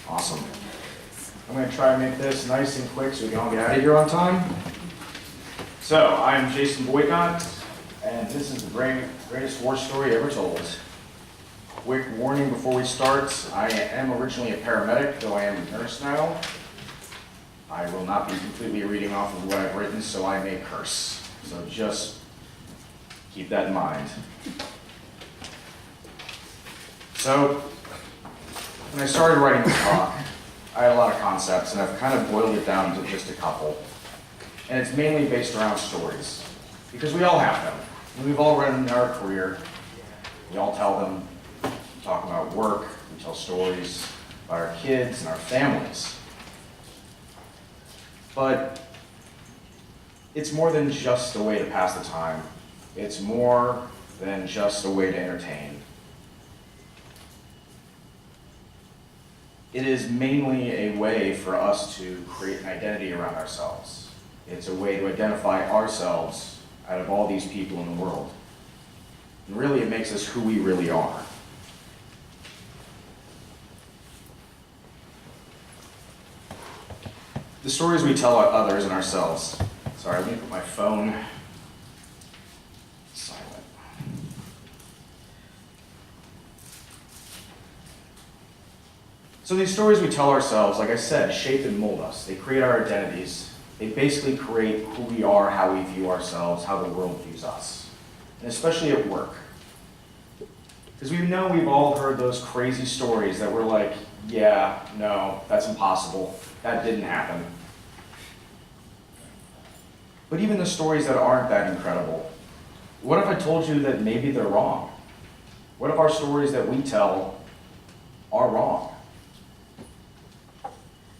Awesome. I'm going to try and make this nice and quick so we can all get out of here on time. So, I'm Jason Boitnott, and this is the greatest war story ever told. Quick warning before we start, I am originally a paramedic, though I am a nurse now. I will not be completely reading off of what I've written, so I may curse. So just keep that in mind. So, when I started writing this talk, I had a lot of concepts, and I've kind of boiled it down to just a couple. And it's mainly based around stories, because we all have them. And we've all run in our career. We all tell them. We talk about work. We tell stories about our kids and our families. But it's more than just a way to pass the time. It's more than just a way to entertain. It is mainly a way for us to create an identity around ourselves. It's a way to identify ourselves out of all these people in the world. And really, it makes us who we really are. The stories we tell others and ourselves. Sorry, let me put my phone silent. So these stories we tell ourselves, like I said, shape and mold us. They create our identities. They basically create who we are, how we view ourselves, how the world views us. And especially at work. Because we know we've all heard those crazy stories that we're like, yeah, no, that's impossible. That didn't happen. But even the stories that aren't that incredible, what if I told you that maybe they're wrong? What if our stories that we tell are wrong?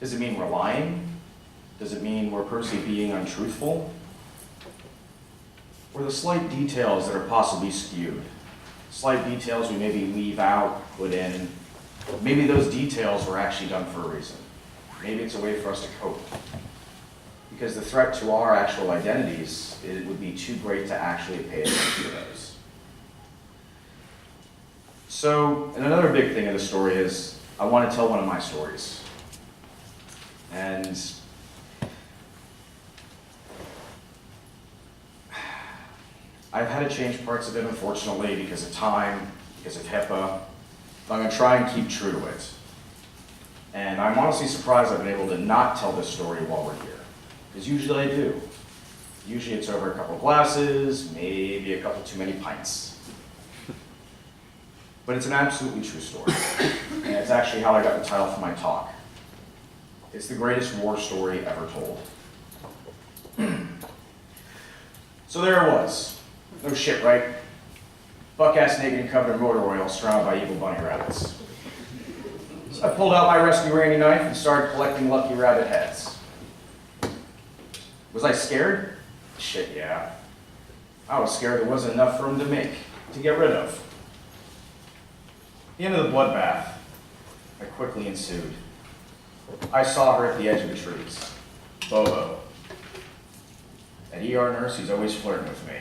Does it mean we're lying? Does it mean we're purposely being untruthful? Or the slight details that are possibly skewed? Slight details we maybe leave out, put in. Maybe those details were actually done for a reason. Maybe it's a way for us to cope. Because the threat to our actual identities, it would be too great to actually pay attention to those. So, and another big thing of the story is, I want to tell one of my stories. And I've had to change parts of it, unfortunately, because of time, because of HIPAA. But I'm going to try and keep true to it. And I'm honestly surprised I've been able to not tell this story while we're here. Because usually I do. Usually it's over a couple glasses, maybe a couple too many pints. But it's an absolutely true story. And it's actually how I got the title for my talk. It's the greatest war story ever told. So there it was. No shit, right? Buck-ass naked and covered in motor oil, surrounded by evil bunny rabbits. So I pulled out my rescue Randy knife and started collecting lucky rabbit heads. Was I scared? Shit, yeah. I was scared there wasn't enough for him to get rid of. The end of the bloodbath, that quickly ensued. I saw her at the edge of the trees. Bobo. That ER nurse who's always flirting with me.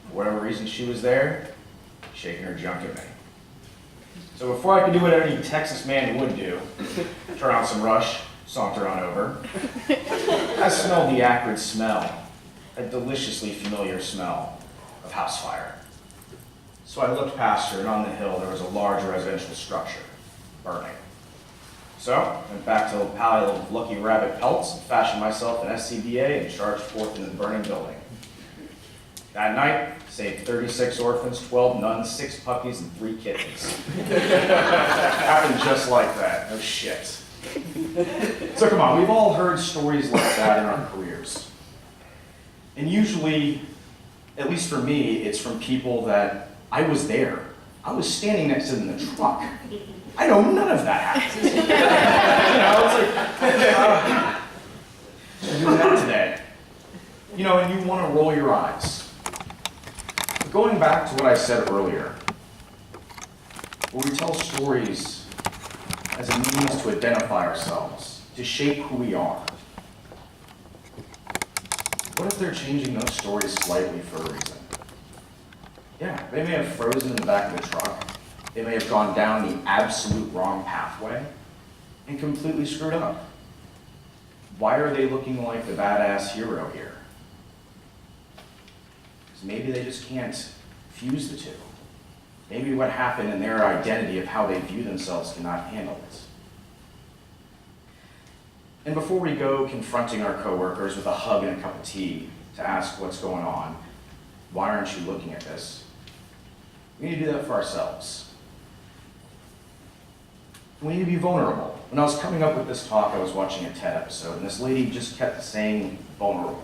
For whatever reason she was there, shaking her junk at me. So before I could do what any Texas man would do, turn on some Rush, saunter on over, I smelled the acrid smell, a deliciously familiar smell of house fire. So I looked past her, and on the hill there was a large residential structure, burning. So I went back to a pile of lucky rabbit pelts and fashioned myself an SCBA and charged forth into the burning building. That night, saved 36 orphans, 12 nuns, 6 puppies, and 3 kittens. Happened just like that, no shit. So come on, we've all heard stories like that in our careers. And usually, at least for me, it's from people that I was there. I was standing next to them in the truck. I know none of that happened. I'm doing that today. And you want to roll your eyes. But going back to what I said earlier, where we tell stories as a means to identify ourselves, to shape who we are. What if they're changing those stories slightly for a reason? Yeah, they may have frozen in the back of the truck. They may have gone down the absolute wrong pathway. and completely screwed up. Why are they looking like the badass hero here? Because maybe they just can't fuse the two. Maybe what happened in their identity of how they view themselves cannot handle it. And before we go confronting our coworkers with a hug and a cup of tea to ask what's going on, why aren't you looking at this? We need to do that for ourselves. We need to be vulnerable. When I was coming up with this talk, I was watching a TED episode, and this lady just kept saying vulnerable.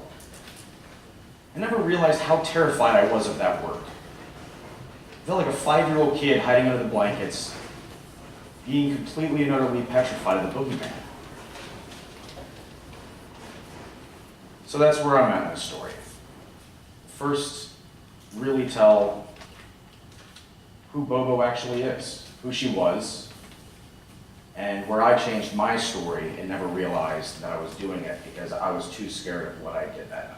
I never realized how terrified I was of that word. I felt like a 5-year-old kid hiding under the blankets, being completely and utterly petrified of the boogeyman. So that's where I'm at in this story. First, really tell who Bobo actually is, who she was, and where I changed my story and never realized that I was doing it because I was too scared of what I did that night.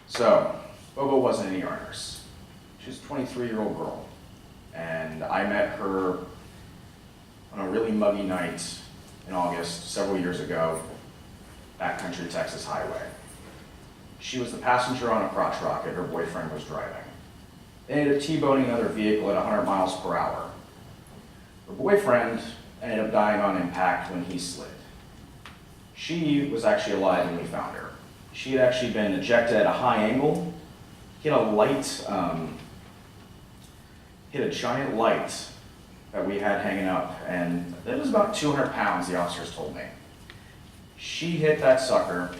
So, Bobo wasn't an ER nurse. She was a 23-year-old girl, and I met her on a really muggy night in August several years ago, backcountry Texas highway. She was the passenger on a crotch rocket her boyfriend was driving. They ended up T-boning another vehicle at 100 miles per hour. Her boyfriend ended up dying on impact when he slid. She was actually alive when we found her. She had actually been ejected at a high angle, hit a giant light that we had hanging up, and it was about 200 pounds, the officers told me. She hit that sucker,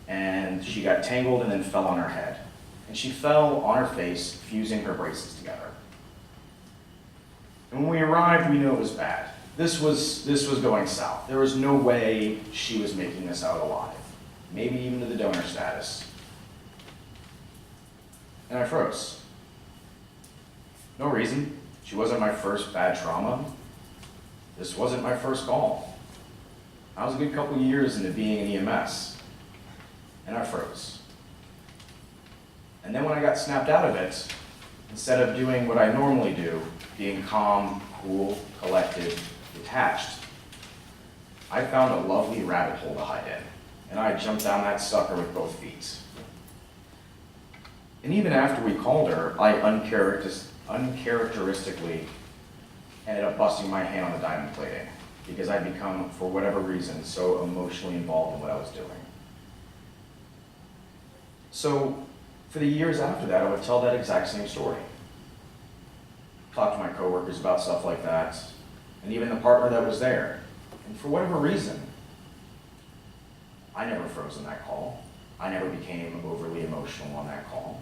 and she got tangled and then fell on her head. And she fell on her face, fusing her braces together. And when we arrived, we knew it was bad. This was going south. There was no way she was making this out alive, maybe even to the donor status. And I froze. No reason. She wasn't my first bad trauma. This wasn't my first call. I was a good couple years into being an EMS, and I froze. And then when I got snapped out of it, instead of doing what I normally do, being calm, cool, collected, detached, I found a lovely rabbit hole to hide in, and I jumped down that sucker with both feet. And even after we called her, I uncharacteristically ended up busting my hand on the diamond plating because I'd become, for whatever reason, so emotionally involved in what I was doing. So, for the years after that, I would tell that exact same story. Talk to my coworkers about stuff like that, and even the partner that was there. And for whatever reason, I never froze in that call. I never became overly emotional on that call.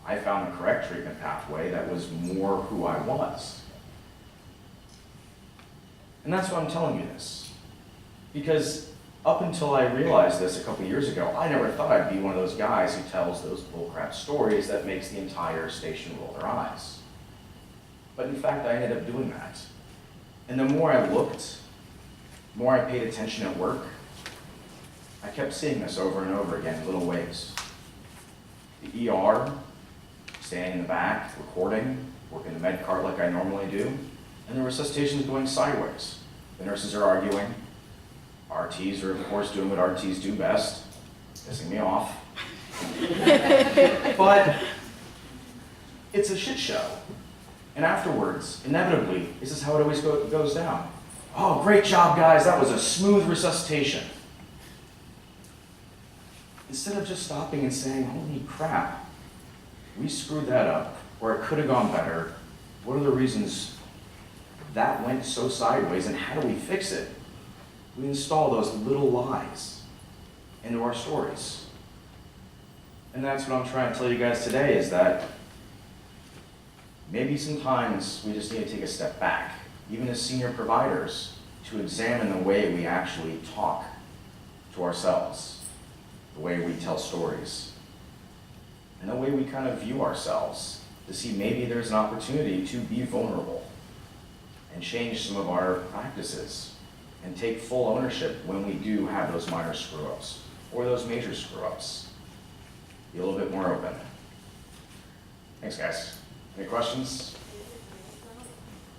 I found the correct treatment pathway that was more who I was. And that's why I'm telling you this. Because up until I realized this a couple years ago, I never thought I'd be one of those guys who tells those bullcrap stories that makes the entire station roll their eyes. But in fact, I ended up doing that. And the more I looked, the more I paid attention at work, I kept seeing this over and over again in little ways. The ER, standing in the back, recording, working the med cart like I normally do, and the resuscitation's going sideways. The nurses are arguing. RTs are, of course, doing what RTs do best, pissing me off. But it's a shit show. And afterwards, inevitably, this is how it always goes down. Oh, great job, guys. That was a smooth resuscitation. Instead of just stopping and saying, holy crap, we screwed that up, or it could have gone better. What are the reasons that went so sideways, and how do we fix it? We install those little lies into our stories. And that's what I'm trying to tell you guys today, is that maybe sometimes we just need to take a step back, even as senior providers, to examine the way we actually talk to ourselves, the way we tell stories, and the way we kind of view ourselves, to see maybe there's an opportunity to be vulnerable and change some of our practices and take full ownership when we do have those minor screw-ups or those major screw-ups. Be a little bit more open. Thanks, guys. Any questions?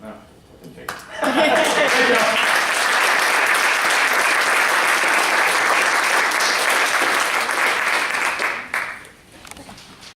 No?